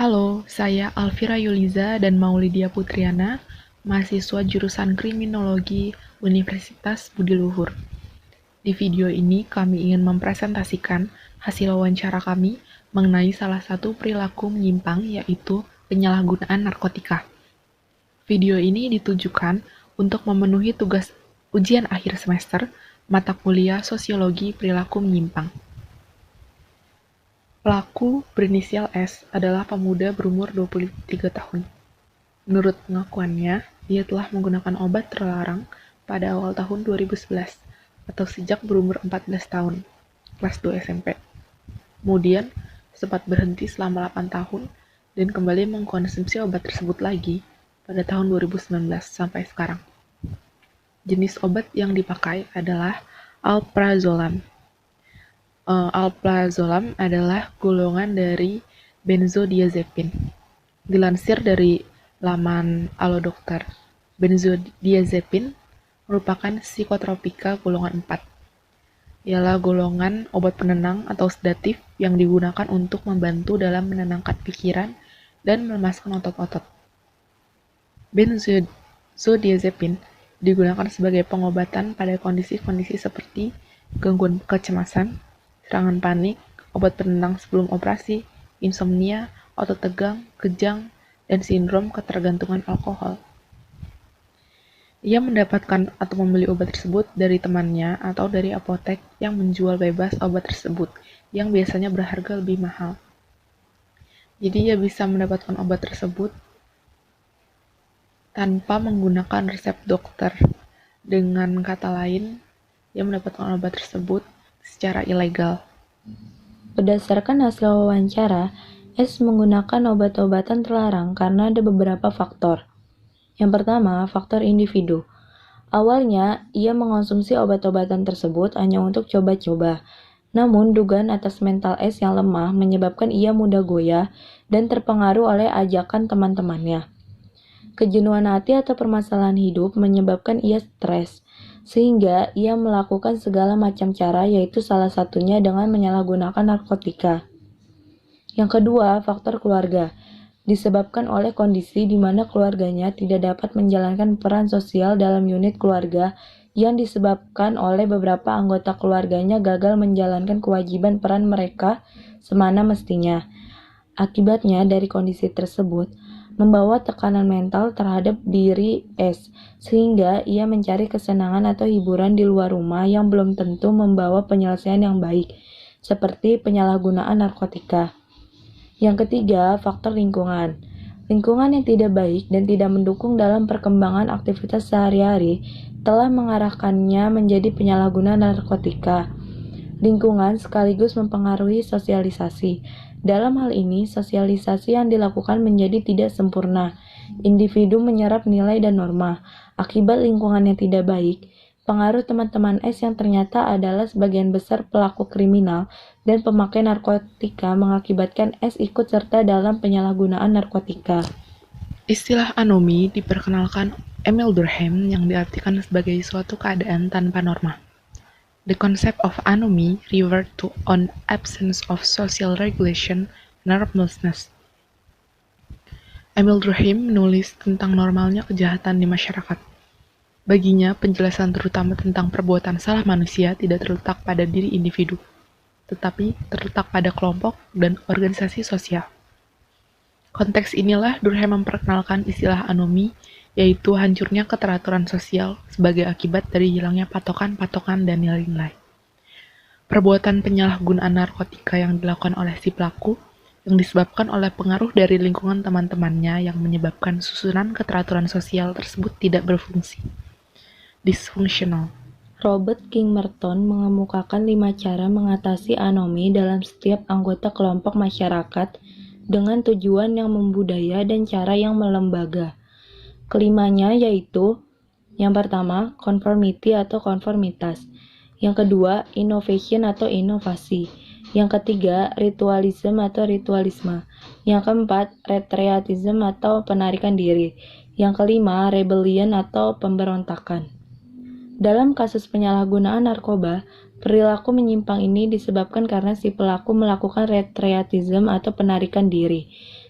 Halo, saya Alvira Yuliza dan Maulidia Putriana, mahasiswa jurusan Kriminologi Universitas Budi Luhur. Di video ini kami ingin mempresentasikan hasil wawancara kami mengenai salah satu perilaku menyimpang, yaitu penyalahgunaan narkotika. Video ini ditujukan untuk memenuhi tugas ujian akhir semester mata kuliah Sosiologi Perilaku Menyimpang. Pelaku berinisial S adalah pemuda berumur 23 tahun. Menurut pengakuannya, dia telah menggunakan obat terlarang pada awal tahun 2011 atau sejak berumur 14 tahun, kelas 2 SMP. Kemudian, sempat berhenti selama 8 tahun dan kembali mengkonsumsi obat tersebut lagi pada tahun 2019 sampai sekarang. Jenis obat yang dipakai adalah alprazolam. Alprazolam adalah golongan dari benzodiazepin. Dilansir dari laman Alo Dokter, benzodiazepin merupakan psikotropika golongan 4. Ialah golongan obat penenang atau sedatif yang digunakan untuk membantu dalam menenangkan pikiran dan melemaskan otot-otot. Benzodiazepin digunakan sebagai pengobatan pada kondisi-kondisi seperti gangguan kecemasan, serangan panik, obat penenang sebelum operasi, insomnia, otot tegang, kejang, dan sindrom ketergantungan alkohol. Ia mendapatkan atau membeli obat tersebut dari temannya atau dari apotek yang menjual bebas obat tersebut, yang biasanya berharga lebih mahal. Jadi ia bisa mendapatkan obat tersebut tanpa menggunakan resep dokter. Dengan kata lain, ia mendapatkan obat tersebut secara ilegal. Berdasarkan hasil wawancara, S menggunakan obat-obatan terlarang karena ada beberapa faktor. Yang pertama, faktor individu. Awalnya, ia mengonsumsi obat-obatan tersebut hanya untuk coba-coba. Namun, dugaan atas mental S yang lemah menyebabkan ia mudah goyah dan terpengaruh oleh ajakan teman-temannya. Kejenuhan hati atau permasalahan hidup menyebabkan ia stres, sehingga ia melakukan segala macam cara, yaitu salah satunya dengan menyalahgunakan narkotika. Yang kedua, faktor keluarga. Disebabkan oleh kondisi di mana keluarganya tidak dapat menjalankan peran sosial dalam unit keluarga yang disebabkan oleh beberapa anggota keluarganya gagal menjalankan kewajiban peran mereka semana mestinya. Akibatnya dari kondisi tersebut, membawa tekanan mental terhadap diri S, sehingga ia mencari kesenangan atau hiburan di luar rumah yang belum tentu membawa penyelesaian yang baik, seperti penyalahgunaan narkotika. Yang ketiga, faktor lingkungan. Lingkungan yang tidak baik dan tidak mendukung dalam perkembangan aktivitas sehari-hari telah mengarahkannya menjadi penyalahguna narkotika. Lingkungan sekaligus mempengaruhi sosialisasi. Dalam hal ini, sosialisasi yang dilakukan menjadi tidak sempurna. Individu menyerap nilai dan norma. Akibat lingkungan yang tidak baik, pengaruh teman-teman S yang ternyata adalah sebagian besar pelaku kriminal dan pemakai narkotika mengakibatkan S ikut serta dalam penyalahgunaan narkotika. Istilah anomi diperkenalkan Emil Durkheim yang diartikan sebagai suatu keadaan tanpa norma. The concept of anomy refers to an absence of social regulation, normalness. Emil Durkheim menulis tentang normalnya kejahatan di masyarakat. Baginya, penjelasan terutama tentang perbuatan salah manusia tidak terletak pada diri individu, tetapi terletak pada kelompok dan organisasi sosial. Konteks inilah Durkheim memperkenalkan istilah anomi, yaitu hancurnya keteraturan sosial sebagai akibat dari hilangnya patokan-patokan dan nilai-nilai. Perbuatan penyalahgunaan narkotika yang dilakukan oleh si pelaku yang disebabkan oleh pengaruh dari lingkungan teman-temannya yang menyebabkan susunan keteraturan sosial tersebut tidak berfungsi. Dysfunctional. Robert King Merton mengemukakan 5 cara mengatasi anomi dalam setiap anggota kelompok masyarakat dengan tujuan yang membudaya dan cara yang melembaga. Kelimanya yaitu, yang pertama, conformity atau konformitas. Yang kedua, innovation atau inovasi. Yang ketiga, ritualism atau ritualisme. Yang keempat, retreatism atau penarikan diri. Yang kelima, rebellion atau pemberontakan. Dalam kasus penyalahgunaan narkoba, perilaku menyimpang ini disebabkan karena si pelaku melakukan retreatism atau penarikan diri.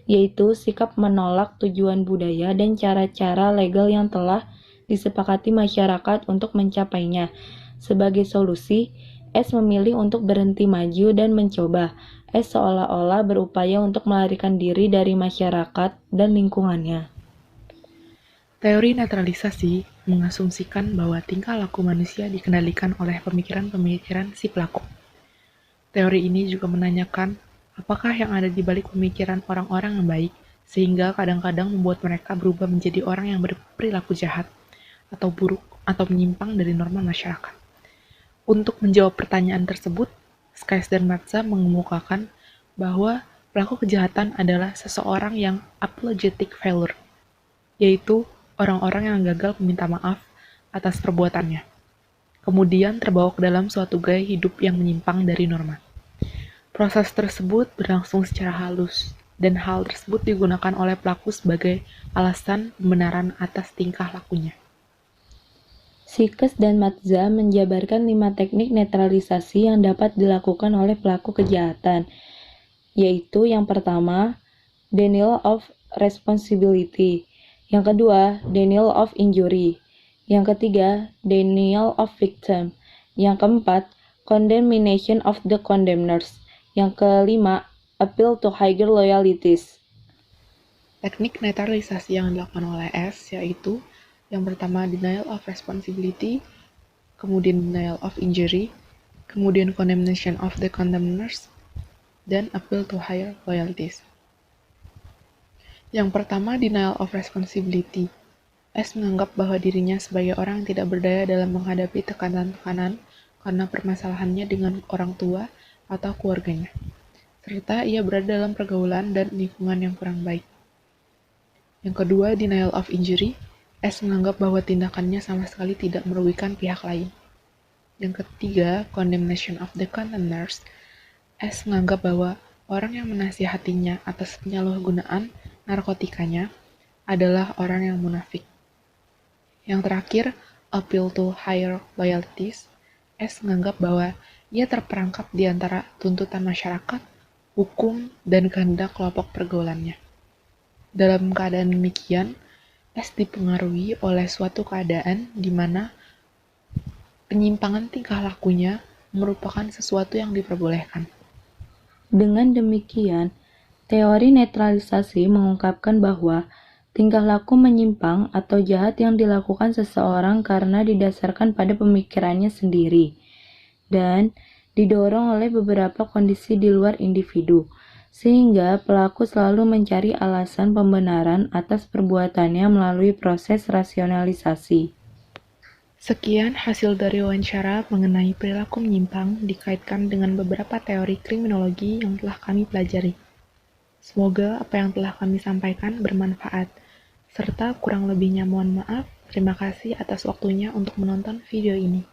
yaitu sikap menolak tujuan budaya dan cara-cara legal yang telah disepakati masyarakat untuk mencapainya. Sebagai solusi, S memilih untuk berhenti maju dan mencoba. S seolah-olah berupaya untuk melarikan diri dari masyarakat dan lingkungannya. Teori netralisasi mengasumsikan bahwa tingkah laku manusia dikendalikan oleh pemikiran-pemikiran si pelaku. Teori ini juga menanyakan apakah yang ada di balik pemikiran orang-orang yang baik, sehingga kadang-kadang membuat mereka berubah menjadi orang yang berperilaku jahat, atau buruk, atau menyimpang dari norma masyarakat. Untuk menjawab pertanyaan tersebut, Skies dan Matza mengemukakan bahwa pelaku kejahatan adalah seseorang yang apologetic failure, yaitu orang-orang yang gagal meminta maaf atas perbuatannya, kemudian terbawa ke dalam suatu gaya hidup yang menyimpang dari norma. Proses tersebut berlangsung secara halus, dan hal tersebut digunakan oleh pelaku sebagai alasan pembenaran atas tingkah lakunya. Sikes dan Matza menjabarkan 5 teknik netralisasi yang dapat dilakukan oleh pelaku kejahatan, yaitu yang pertama, denial of responsibility, yang kedua, denial of injury, yang ketiga, denial of victim, yang keempat, condemnation of the condemners, yang kelima, appeal to higher loyalties. Teknik netralisasi yang dilakukan oleh S yaitu yang pertama denial of responsibility, kemudian denial of injury, kemudian condemnation of the condemners, dan appeal to higher loyalties. Yang pertama, denial of responsibility. S menganggap bahwa dirinya sebagai orang yang tidak berdaya dalam menghadapi tekanan-tekanan karena permasalahannya dengan orang tua atau keluarganya, serta ia berada dalam pergaulan dan lingkungan yang kurang baik. Yang kedua, denial of injury. S menganggap bahwa tindakannya sama sekali tidak merugikan pihak lain. Yang ketiga, condemnation of the condemners. S menganggap bahwa orang yang menasihatinya atas penyalahgunaan narkotikanya adalah orang yang munafik. Yang terakhir, appeal to higher loyalties. S menganggap bahwa ia terperangkap di antara tuntutan masyarakat, hukum, dan kehendak kelompok pergaulannya. Dalam keadaan demikian, S dipengaruhi oleh suatu keadaan di mana penyimpangan tingkah lakunya merupakan sesuatu yang diperbolehkan. Dengan demikian, teori netralisasi mengungkapkan bahwa tingkah laku menyimpang atau jahat yang dilakukan seseorang karena didasarkan pada pemikirannya sendiri dan didorong oleh beberapa kondisi di luar individu, sehingga pelaku selalu mencari alasan pembenaran atas perbuatannya melalui proses rasionalisasi. Sekian hasil dari wawancara mengenai perilaku menyimpang dikaitkan dengan beberapa teori kriminologi yang telah kami pelajari. Semoga apa yang telah kami sampaikan bermanfaat, serta kurang lebihnya mohon maaf. Terima kasih atas waktunya untuk menonton video ini.